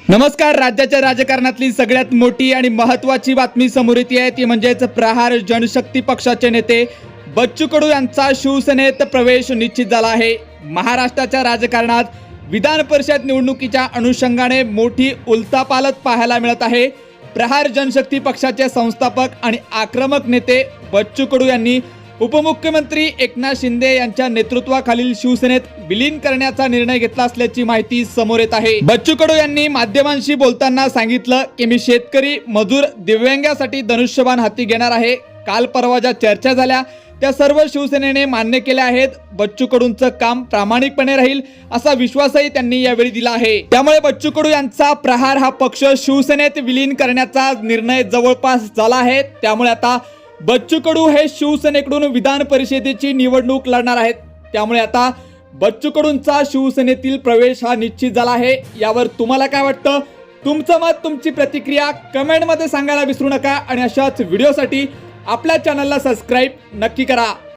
नमस्कार. राज्याच्या राजकारणातली सगळ्यात मोठी आणि महत्त्वाची बातमी समोर येते आहे ती म्हणजेच प्रहार जनशक्ती पक्षाचे नेते बच्चू कडू यांचा शिवसेनेत प्रवेश निश्चित झाला आहे. महाराष्ट्राच्या राजकारणात विधान परिषद निवडणुकीच्या अनुषंगाने मोठी उलथापालथ पाहायला मिळत आहे. प्रहार जनशक्ती पक्षाचे संस्थापक आणि आक्रमक नेते बच्चू कडू यांनी उपमुख्यमंत्री एकनाथ शिंदे यांच्या नेतृत्वाखालील शिवसेनेत विलीन करण्याचा निर्णय घेतला असल्याची माहिती समोर येत आहे. बच्चू कडू यांनी माध्यमांशी बोलताना सांगितलं की मी शेतकरी, मजूर, दिव्यांगासाठी धनुष्यबाण हाती घेणार आहे. काल परवा ज्या चर्चा झाल्या त्या सर्व शिवसेनेने मान्य केल्या आहेत. बच्चू कडूंचं काम प्रामाणिकपणे राहील असा विश्वासही त्यांनी यावेळी दिला आहे. त्यामुळे बच्चू कडू यांचा प्रहार हा पक्ष शिवसेनेत विलीन करण्याचा निर्णय जवळपास झाला आहे. त्यामुळे आता बच्चू कडू हे शिवसेनेकडून विधान परिषदेची निवडणूक लढणार आहेत. त्यामुळे आता बच्चू कडूंचा शिवसेनेतील प्रवेश हा निश्चित झाला आहे. यावर तुम्हाला काय वाटतं? तुमचं मत, तुमची प्रतिक्रिया कमेंटमध्ये सांगायला विसरू नका आणि अशाच व्हिडिओसाठी आपल्या चॅनलला सबस्क्राईब नक्की करा.